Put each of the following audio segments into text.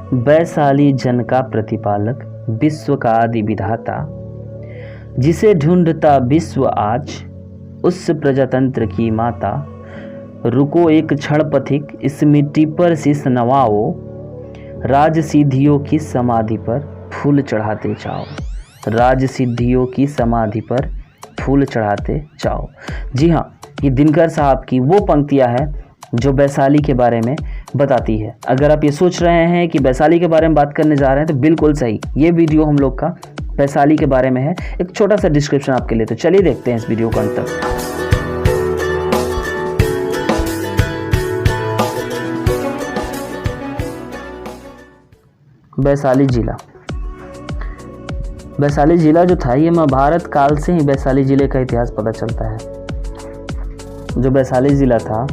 वैशाली जन का प्रतिपालक, विश्व का आदि विधाता, जिसे ढूंढता विश्व आज, उस प्रजातंत्र की माता। रुको एक क्षण पथिक, इस मिट्टी पर शीश नवाओ, राज सिद्धियों की समाधि पर फूल चढ़ाते जाओ। राज सिद्धियों की समाधि पर फूल चढ़ाते जाओ। जी हाँ, ये दिनकर साहब की वो पंक्तियाँ हैं जो वैशाली के बारे में बताती है। अगर आप ये सोच रहे हैं कि वैशाली के बारे में बात करने जा रहे हैं तो बिल्कुल सही, ये वीडियो हम लोग का वैशाली के बारे में है। एक छोटा सा डिस्क्रिप्शन आपके लिए, तो चलिए देखते हैं इस वीडियो को अंत तक। वैशाली जिला जो था, ये महाभारत काल से ही वैशाली जिले का इतिहास पता चलता है। जो वैशाली जिला था,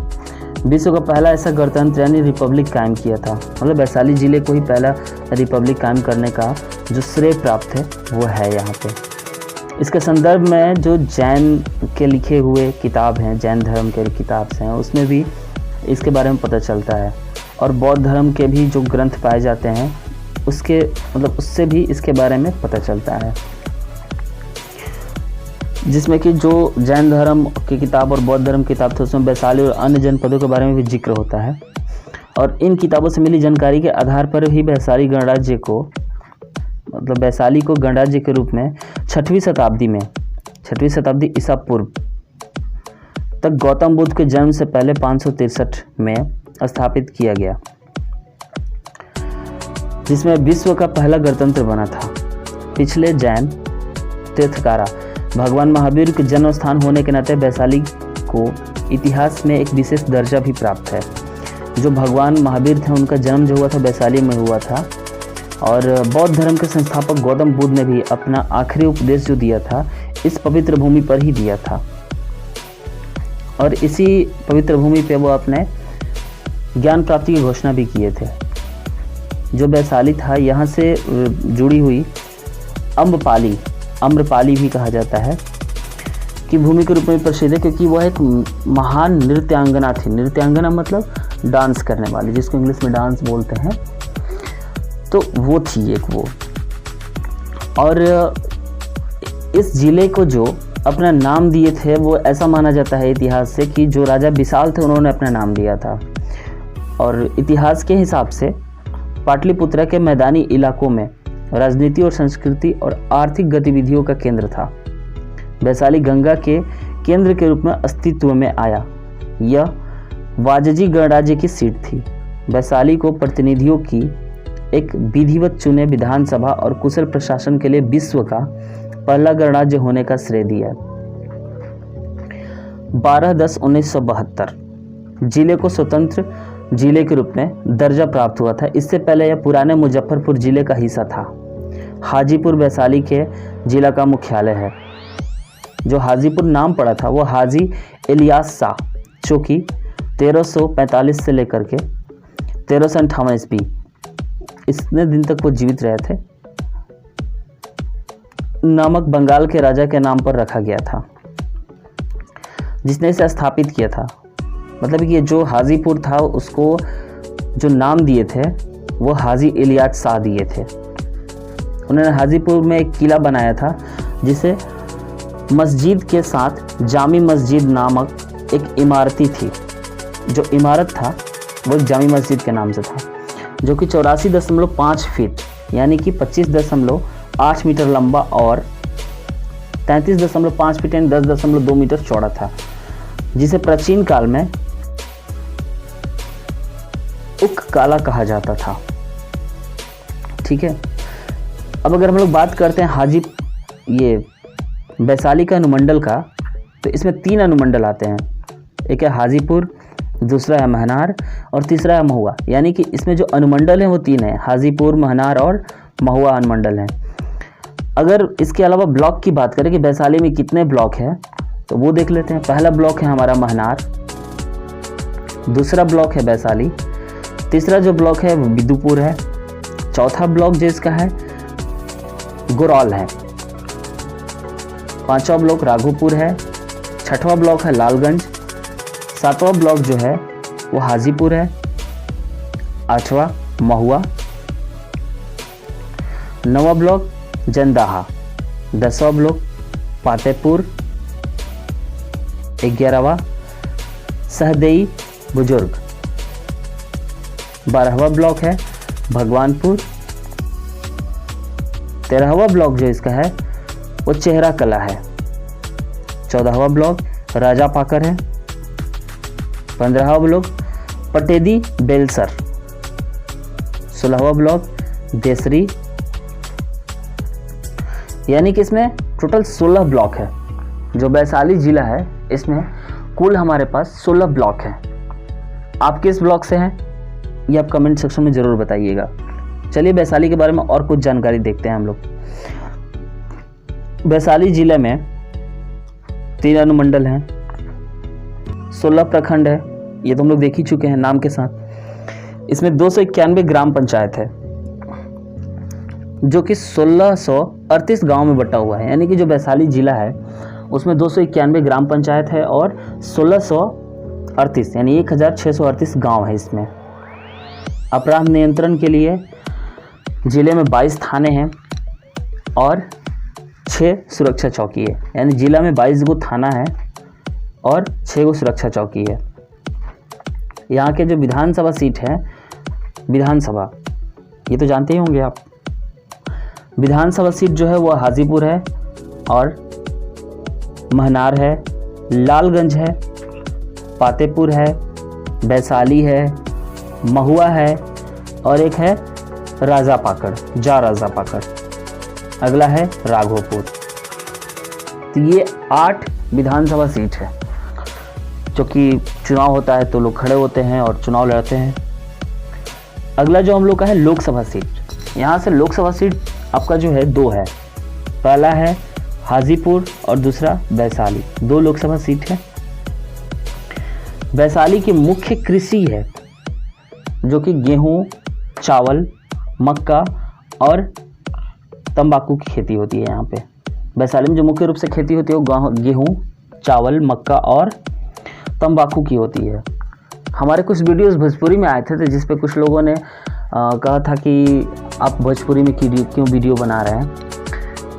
विश्व का पहला ऐसा गणतंत्र यानी रिपब्लिक कायम किया था। मतलब वैशाली जिले को ही पहला रिपब्लिक कायम करने का जो श्रेय प्राप्त है वो है यहाँ पे। इसके संदर्भ में जो जैन के लिखे हुए किताब हैं, जैन धर्म के किताब हैं, उसमें भी इसके बारे में पता चलता है। और बौद्ध धर्म के भी जो ग्रंथ पाए जाते हैं उसके उससे भी इसके बारे में पता चलता है, जिसमें कि जो जैन धर्म की किताब और बौद्ध धर्म की किताब थे उसमें वैशाली और अन्य जनपदों के बारे में भी जिक्र होता है। और इन किताबों से मिली जानकारी के आधार पर ही वैशाली गणराज्य को, वैशाली को गणराज्य के रूप में 6वीं शताब्दी ईसा पूर्व तक गौतम बुद्ध के जन्म से पहले 563 में स्थापित किया गया, जिसमें विश्व का पहला गणतंत्र बना था। पिछले जैन तीर्थकारा भगवान महावीर के जन्म स्थान होने के नाते वैशाली को इतिहास में एक विशेष दर्जा भी प्राप्त है। जो भगवान महावीर थे उनका जन्म जो हुआ था वैशाली में हुआ था। और बौद्ध धर्म के संस्थापक गौतम बुद्ध ने भी अपना आखिरी उपदेश जो दिया था इस पवित्र भूमि पर ही दिया था। और इसी पवित्र भूमि पे वो अपने ज्ञान प्राप्ति की घोषणा भी किए थे। जो वैशाली था, यहाँ से जुड़ी हुई आम्रपाली भी कहा जाता है कि भूमि के रूप में प्रसिद्ध है, क्योंकि वह एक महान नृत्यांगना थी। नृत्यांगना मतलब डांस करने वाली, जिसको इंग्लिश में डांस बोलते हैं, तो वो थी एक वो। और इस जिले को जो अपना नाम दिए थे वो ऐसा माना जाता है इतिहास से कि जो राजा विशाल थे उन्होंने अपना नाम दिया था। और इतिहास के हिसाब से पाटलिपुत्र के मैदानी इलाकों में राजनीति और संस्कृति और आर्थिक गतिविधियों का केंद्र था। वैशाली गंगा के केंद्र के रूप में अस्तित्व में आया। यह वाजजी गणराज्य की सीट थी। वैशाली को प्रतिनिधियों की एक विधिवत चुने विधानसभा और कुशल प्रशासन के लिए विश्व का पहला गणराज्य होने का श्रेय दिया। 12/10/1972 जिले को स्वतंत्र जिले के रूप में दर्जा प्राप्त हुआ था। इससे पहले यह पुराने मुजफ्फरपुर जिले का हिस्सा था। हाजीपुर वैशाली के जिला का मुख्यालय है। जो हाजीपुर नाम पड़ा था वो हाजी इलियास शाह, जो कि 1345 से लेकर के 1358 ईस्वी इतने दिन तक वो जीवित रहे थे, नामक बंगाल के राजा के नाम पर रखा गया था, जिसने इसे स्थापित किया था। मतलब कि ये जो हाजीपुर था उसको जो नाम दिए थे वो हाजी इलियास शाह दिए थे। उन्होंने हाजीपुर में एक किला बनाया था जिसे मस्जिद के साथ जामी मस्जिद नामक एक इमारती थी। जो इमारत था वो एक जामी मस्जिद के नाम से था, जो कि 84.5 फीट यानी कि 25.8 मीटर लंबा और 33.5 फीट यानी 10.2 मीटर चौड़ा था, जिसे प्राचीन काल में उक काला कहा जाता था। ठीक है, अब अगर हम लोग बात करते हैं ये वैशाली का अनुमंडल का, तो इसमें 3 अनुमंडल आते हैं। एक है हाजीपुर, दूसरा है महनार और तीसरा है महुआ। यानी कि इसमें जो अनुमंडल हैं वो 3 हैं, हाजीपुर, महनार और महुआ अनुमंडल हैं। अगर इसके अलावा ब्लॉक की बात करें कि वैशाली में कितने ब्लॉक हैं, तो वो देख लेते हैं। पहला ब्लॉक है हमारा महनार, दूसरा ब्लॉक है वैशाली, तीसरा जो ब्लॉक है वो बिदुपुर है, चौथा ब्लॉक जो इसका है गुरौल है, पांचवा ब्लॉक राघोपुर है, छठवां ब्लॉक है लालगंज, सातवां ब्लॉक जो है वो हाजीपुर है, आठवां महुआ 9वां ब्लॉक जंदाहा, 10वां ब्लॉक फतेहपुर, 11वां सहदेई बुजुर्ग, 12वां ब्लॉक है भगवानपुर, 13वां ब्लॉक जो इसका है वो चेहरा कला है, 14वां ब्लॉक राजा पाकर है, 15वां ब्लॉक पटेदी बेलसर, 16वां ब्लॉक देसरी। यानी कि इसमें टोटल 16 ब्लॉक है। जो वैशाली जिला है इसमें कुल हमारे पास 16 ब्लॉक हैं। आप किस ब्लॉक से हैं ये आप कमेंट सेक्शन में ज़रूर बताइएगा। चलिए वैशाली के बारे में और कुछ जानकारी देखते हैं हम लोग। वैशाली जिले में 3 अनुमंडल हैं, 16 प्रखंड है, ये तो हम लोग देख ही चुके हैं नाम के साथ। इसमें 291 ग्राम पंचायत है जो कि 1638 गांव में बटा हुआ है। यानी कि जो वैशाली जिला है उसमें 291 ग्राम पंचायत है और 1638 यानी 1638 गांव है इसमें। अपराध नियंत्रण के लिए जिले में 22 थाने हैं और 6 सुरक्षा चौकी है। यानी जिला में 22 गो थाना है और 6 गो सुरक्षा चौकी है। यहाँ के जो विधानसभा सीट है, विधानसभा ये तो जानते ही होंगे आप, विधानसभा सीट जो है वो हाजीपुर है और महनार है, लालगंज है, फतेहपुर है, वैशाली है, महुआ है और एक है राजा पाकड़, जा राजा पाकड़। अगला है राघोपुर। तो ये 8 विधानसभा सीट है जो कि चुनाव होता है तो लोग खड़े होते हैं और चुनाव लड़ते हैं। अगला जो हम लोग का है लोकसभा सीट। यहाँ से लोकसभा सीट आपका जो है 2 है, पहला है हाजीपुर और दूसरा वैशाली। 2 लोकसभा सीट है। वैशाली की मुख्य कृषि है जो कि गेहूं, चावल, मक्का और तंबाकू की खेती होती है। यहाँ पे वैशाली में जो मुख्य रूप से खेती होती है वो गेहूं, चावल, मक्का और तंबाकू की होती है। हमारे कुछ वीडियोस भोजपुरी में आए थे जिस पे कुछ लोगों ने कहा था कि आप भोजपुरी में क्यों वीडियो बना रहे हैं।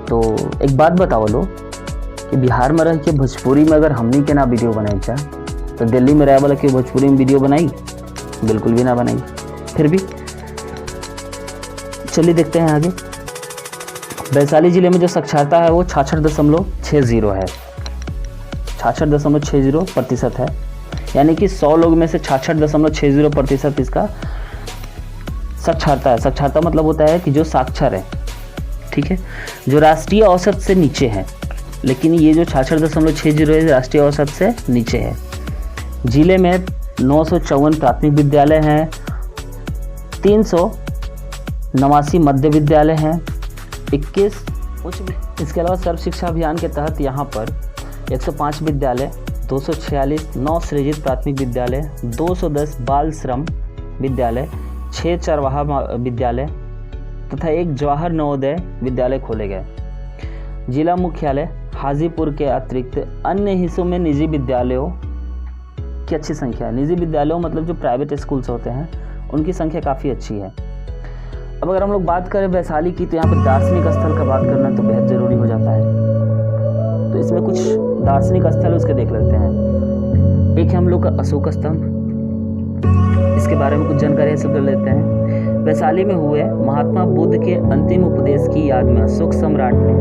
तो एक बात बताओ लो कि बिहार में रह के भोजपुरी में अगर हमनी के ना वीडियो बनाई क्या तो दिल्ली में रह वाला कि भोजपुरी में वीडियो बनाई, बिल्कुल भी ना बनाई। फिर भी चलिए देखते हैं आगे। वैशाली जिले में जो साक्षरता है वो 66.60 है, 66.60% है। यानी कि 100 लोग में से 66.60% इसका साक्षरता है। साक्षरता मतलब होता है कि जो साक्षर है, ठीक है, जो राष्ट्रीय औसत से नीचे है। लेकिन ये जो 66.60 है राष्ट्रीय औसत से नीचे है। जिले में 954 प्राथमिक विद्यालय हैं, 389 मध्य विद्यालय हैं, 21 उच्च। इसके अलावा सर्व शिक्षा अभियान के तहत यहाँ पर 105 विद्यालय, 246 नव सृजित प्राथमिक विद्यालय, 210 बाल श्रम विद्यालय, 6 चरवाहा विद्यालय तथा 1 जवाहर नवोदय विद्यालय खोले गए। जिला मुख्यालय हाजीपुर के अतिरिक्त अन्य हिस्सों में निजी विद्यालयों की अच्छी संख्या है। निजी विद्यालयों मतलब जो प्राइवेट स्कूल्स होते हैं उनकी संख्या काफ़ी अच्छी है। अब अगर हम लोग बात करें वैशाली की तो यहाँ पर दार्शनिक स्थल का बात करना तो बेहद ज़रूरी हो जाता है। तो इसमें कुछ दार्शनिक स्थल उसके देख लेते हैं। एक है हम लोग का अशोक स्तंभ, इसके बारे में कुछ जानकारी हासिल कर लेते हैं। वैशाली में हुए महात्मा बुद्ध के अंतिम उपदेश की याद में अशोक सम्राट ने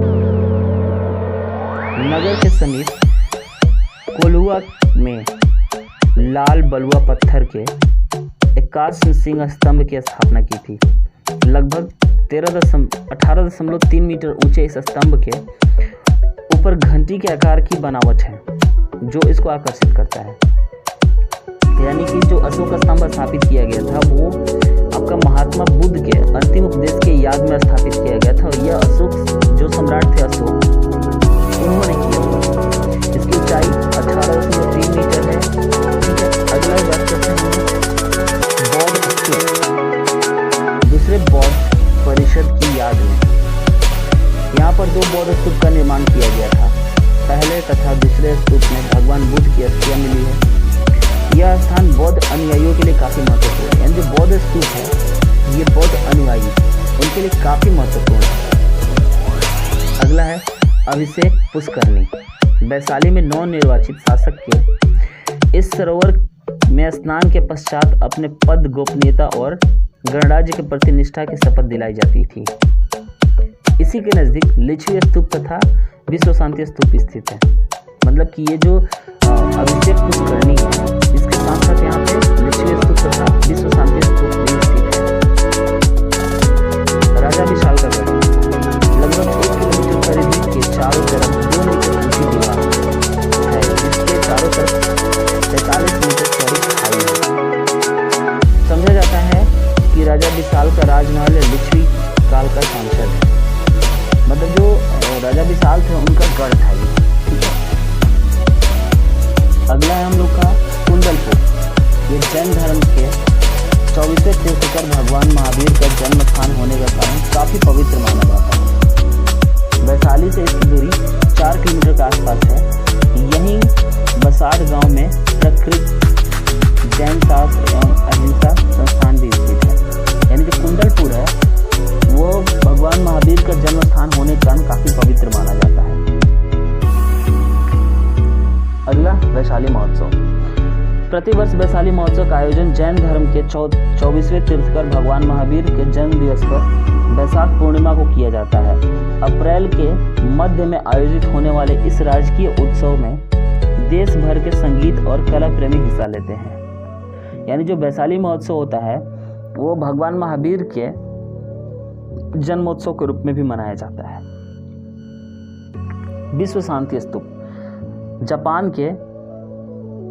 नगर के समीप कोल्हुआ में लाल बलुआ पत्थर के 81 सिंह स्तंभ की स्थापना की थी। लगभग 18.3 मीटर ऊंचे इस स्तंभ के ऊपर घंटी के आकार की बनावट है जो इसको आकर्षित करता है। यानी कि जो अशोक स्तंभ स्थापित किया गया था वो आपका महात्मा बुद्ध के अंतिम उपदेश के याद में स्थापित किया गया था। और यह अशोक जो सम्राट थे अशोक उन्होंने किया था। इसकी ऊंचाई 18.3 मीटर है। ठीक है, अगला बात करते हैं बौद्ध स्तूप। दूसरे बौद्ध परिषद की याद में यहाँ पर 2 बौद्ध स्तूप का निर्माण किया गया था। पहले तथा दूसरे स्तूप में भगवान बुद्ध की अस्थियां मिली है। यह स्थान बौद्ध अनुयायियों के लिए काफ़ी महत्वपूर्ण है। यानी जो बौद्ध स्तूप है ये बौद्ध अनुयायी उनके इनके लिए काफ़ी महत्वपूर्ण है। अगला है अभिषेक पुष्करणी। वैशाली में नवनिर्वाचित शासक के इस सरोवर में स्नान के पश्चात अपने पद, गोपनीयता और गणराज्य के प्रति निष्ठा की शपथ दिलाई जाती थी। इसी के नज़दीक लिच्छवी स्तूप तथा विश्व शांति स्तूप स्थित है। मतलब कि ये जो अभिषेक पुष्करणी है, इसके साथ साथ यहाँ पे लिच्छवी स्तूप तथा विश्व शांति स्तूप भी स्थित है। राजा विशाल का गढ़ लगभग 1 किलोमीटर परिधि के चारों तरफ 2 मीटर ऊंची दीवार है, जिसके चारों तरफ 43 मीटर चौड़ी खाई है। समझा जाता है कि राजा विशाल का राजमहल लिच्छवी काल का सांसद है। मतलब जो राजा विशाल थे उनका गढ़ था ये। ठीक है, अगला है हम लोग का कुंडलपुर। ये जैन धर्म के 24वें तीर्थंकर भगवान महावीर का जन्म स्थान होने के कारण काफ़ी पवित्र माना जाता है। वैशाली से इसकी दूरी 4 किलोमीटर के आसपास है। यहीं बसाड़ गांव में प्रकृत जैन शास्त्र एवं अहिंसा संस्थान भी स्थित है। यानी जो कुंडलपुर है वो भगवान महावीर का जन्म स्थान होने के कारण काफी पवित्र माना जाता है। अगला वैशाली महोत्सव। प्रतिवर्ष वैशाली महोत्सव का आयोजन जैन धर्म के 24वें तीर्थंकर भगवान महावीर के जन्म दिवस पर वैशाख पूर्णिमा को किया जाता है। अप्रैल के मध्य में आयोजित होने वाले इस राजकीय उत्सव में देश भर के संगीत और कला प्रेमी हिस्सा लेते हैं। यानी जो वैशाली महोत्सव होता है वो भगवान महावीर के जन्मोत्सव के रूप में भी मनाया जाता है। विश्व शांति स्तूप जापान के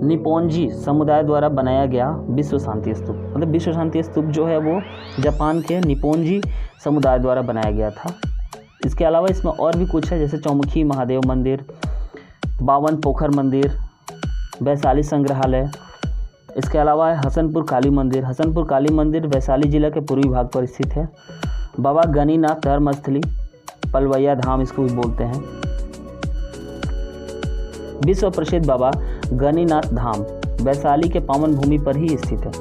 निप्पोंजी समुदाय द्वारा बनाया गया विश्व शांति स्तूप। मतलब विश्व शांति स्तूप जो है वो जापान के निप्पोंजी समुदाय द्वारा बनाया गया था। इसके अलावा इसमें और भी कुछ है, जैसे चौमुखी महादेव मंदिर, 52 पोखर मंदिर, वैशाली संग्रहालय। इसके अलावा है हसनपुर काली मंदिर। हसनपुर काली मंदिर वैशाली जिला के पूर्वी भाग पर स्थित है। बाबा गनीनाथ धर्मस्थली, पलवैया धाम इसको भी बोलते हैं। विश्व प्रसिद्ध बाबा गनीनाथ धाम वैशाली के पावन भूमि पर ही स्थित है।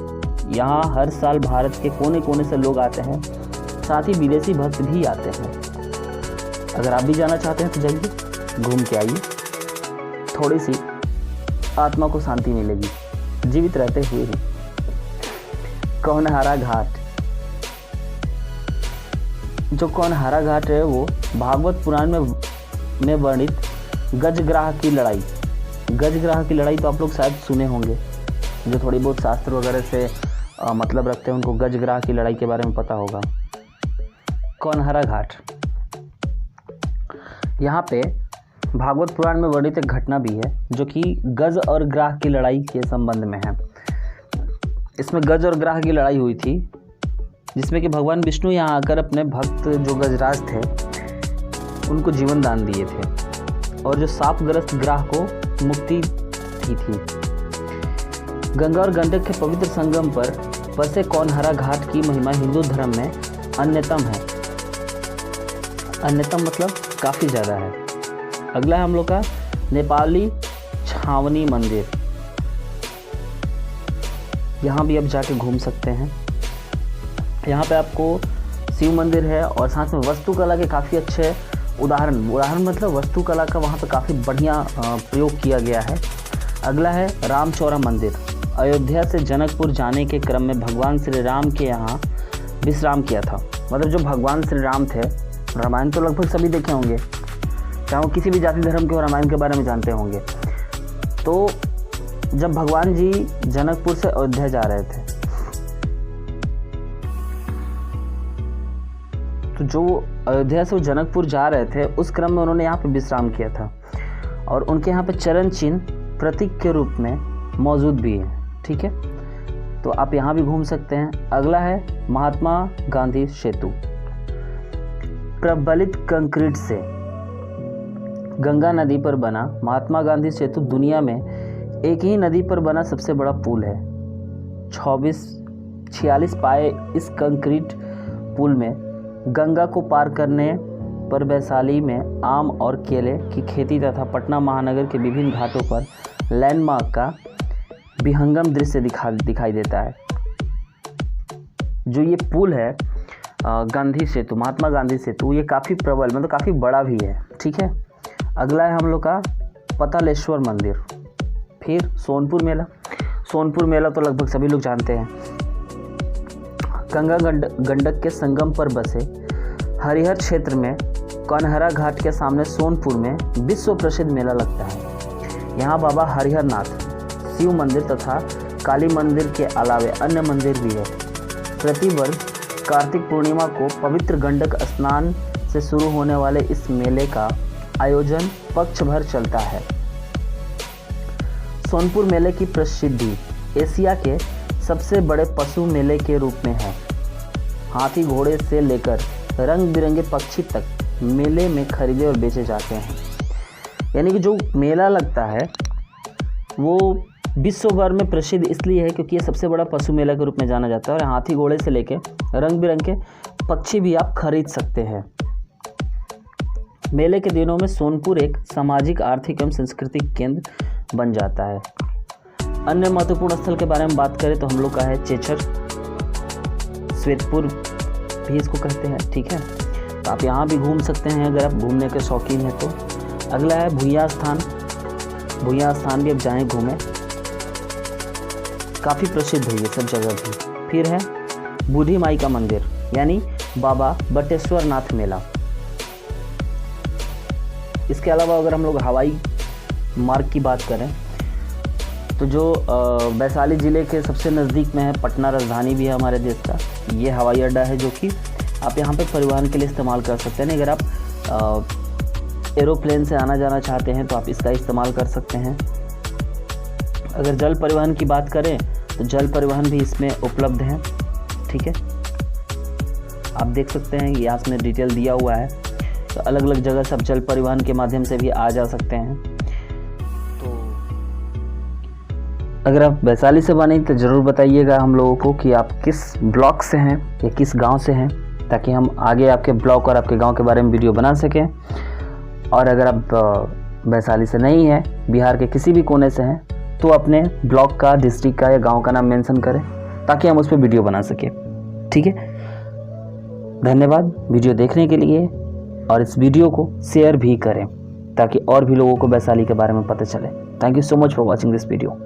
यहाँ हर साल भारत के कोने कोने से लोग आते हैं, साथ ही विदेशी भक्त भी आते हैं। अगर आप भी जाना चाहते हैं तो जाइए, घूम के आइए, थोड़ी सी आत्मा को शांति मिलेगी जीवित रहते हुए ही। कौनहारा घाट। जो कौनहारा घाट है वो भागवत पुराण में वर्णित गजग्राह की लड़ाई। गजग्राह की लड़ाई तो आप लोग शायद सुने होंगे, जो थोड़ी बहुत शास्त्र वगैरह से मतलब रखते हैं उनको गजग्राह की लड़ाई के बारे में पता होगा। कौनहारा घाट, यहाँ पे भागवत पुराण में वर्णित एक घटना भी है जो कि गज और ग्राह की लड़ाई के संबंध में है। इसमें गज और ग्राह की लड़ाई हुई थी, जिसमें कि भगवान विष्णु यहाँ आकर अपने भक्त जो गजराज थे उनको जीवन दान दिए थे और जो शापग्रस्त ग्राह को मुक्ति दी थी। गंगा और गंडक के पवित्र संगम पर बसे कौनहारा घाट की महिमा हिंदू धर्म में अन्यतम है। अन्यतम मतलब काफ़ी ज़्यादा है। अगला है हम लोग का नेपाली छावनी मंदिर। यहाँ भी आप जाके घूम सकते हैं। यहाँ पे आपको शिव मंदिर है और साथ में वास्तुकला के काफ़ी अच्छे उदाहरण मतलब वास्तुकला का वहाँ पे काफ़ी बढ़िया प्रयोग किया गया है। अगला है रामचौरा मंदिर। अयोध्या से जनकपुर जाने के क्रम में भगवान श्री राम के यहाँ विश्राम किया था। मतलब जो भगवान श्री राम थे, रामायण तो लगभग सभी देखे होंगे, चाहे वो किसी भी जाति धर्म के रामायण के बारे में जानते होंगे। तो जब भगवान जी जनकपुर से अयोध्या जा रहे थे तो जो अयोध्या से वो जनकपुर जा रहे थे उस क्रम में उन्होंने यहाँ पे विश्राम किया था और उनके यहाँ पे चरण चिन्ह प्रतीक के रूप में मौजूद भी है। ठीक है, तो आप यहाँ भी घूम सकते हैं। अगला है महात्मा गांधी सेतु। प्रबलित कंक्रीट से गंगा नदी पर बना महात्मा गांधी सेतु दुनिया में एक ही नदी पर बना सबसे बड़ा पुल है। 46 पाए इस कंक्रीट पुल में गंगा को पार करने पर वैशाली में आम और केले की खेती तथा पटना महानगर के विभिन्न घाटों पर लैंडमार्क का विहंगम दृश्य दिखाई देता है। जो ये पुल है गांधी सेतु, महात्मा गांधी सेतु, ये काफ़ी प्रबल मतलब काफ़ी बड़ा भी है। ठीक है, अगला है हम लोग का पतालेश्वर मंदिर। फिर सोनपुर मेला। सोनपुर मेला तो लगभग सभी लोग जानते हैं। गंगा गंडक के संगम पर बसे हरिहर क्षेत्र में कन्हरा घाट के सामने सोनपुर में विश्व प्रसिद्ध मेला लगता है। यहाँ बाबा हरिहर नाथ, शिव मंदिर तथा काली मंदिर के अलावे अन्य मंदिर भी है। प्रतिवर्ष कार्तिक पूर्णिमा को पवित्र गंडक स्नान से शुरू होने वाले इस मेले का आयोजन पक्ष भर चलता है। सोनपुर मेले की प्रसिद्धि एशिया के सबसे बड़े पशु मेले के रूप में है। हाथी घोड़े से लेकर रंग बिरंगे पक्षी तक मेले में खरीदे और बेचे जाते हैं। यानी कि जो मेला लगता है वो विश्व भर में प्रसिद्ध इसलिए है क्योंकि ये सबसे बड़ा पशु मेला के रूप में जाना जाता है और हाथी घोड़े से लेकर रंग बिरंगे पक्षी भी आप खरीद सकते हैं। मेले के दिनों में सोनपुर एक सामाजिक, आर्थिक एवं सांस्कृतिक केंद्र बन जाता है। अन्य महत्वपूर्ण स्थल के बारे में बात करें तो हम लोग का है चेचर, श्वेतपुर भी इसको कहते हैं। ठीक है, तो आप यहाँ भी घूम सकते हैं अगर आप घूमने के शौकीन हैं तो। अगला है भुइयां स्थान। भुइयां स्थान भी आप जाएँ घूमें, काफ़ी प्रसिद्ध है ये सब जगह भी। फिर है बूढ़ी माई का मंदिर यानी बाबा बटेश्वर नाथ मेला। इसके अलावा अगर हम लोग हवाई मार्ग की बात करें तो जो वैशाली ज़िले के सबसे नज़दीक में है, पटना राजधानी भी है हमारे देश का, ये हवाई अड्डा है जो कि आप यहाँ पे परिवहन के लिए इस्तेमाल कर सकते हैं। अगर आप एरोप्लेन से आना जाना चाहते हैं तो आप इसका इस्तेमाल कर सकते हैं। अगर जल परिवहन की बात करें तो जल परिवहन भी इसमें उपलब्ध है। ठीक है, आप देख सकते हैं यहाँ इसमें डिटेल दिया हुआ है, तो अलग अलग जगह से आप जल परिवहन के माध्यम से भी आ जा सकते हैं। तो अगर आप वैशाली से बने तो ज़रूर बताइएगा हम लोगों को कि आप किस ब्लॉक से हैं या किस गांव से हैं, ताकि हम आगे आपके ब्लॉक और आपके गांव के बारे में वीडियो बना सकें। और अगर आप वैशाली से नहीं हैं, बिहार के किसी भी कोने से हैं, तो अपने ब्लॉक का, डिस्ट्रिक्ट का या गांव का नाम मेंशन करें ताकि हम उस पर वीडियो बना सकें। ठीक है, धन्यवाद वीडियो देखने के लिए, और इस वीडियो को शेयर भी करें ताकि और भी लोगों को वैशाली के बारे में पता चले। Thank you so much for watching this video.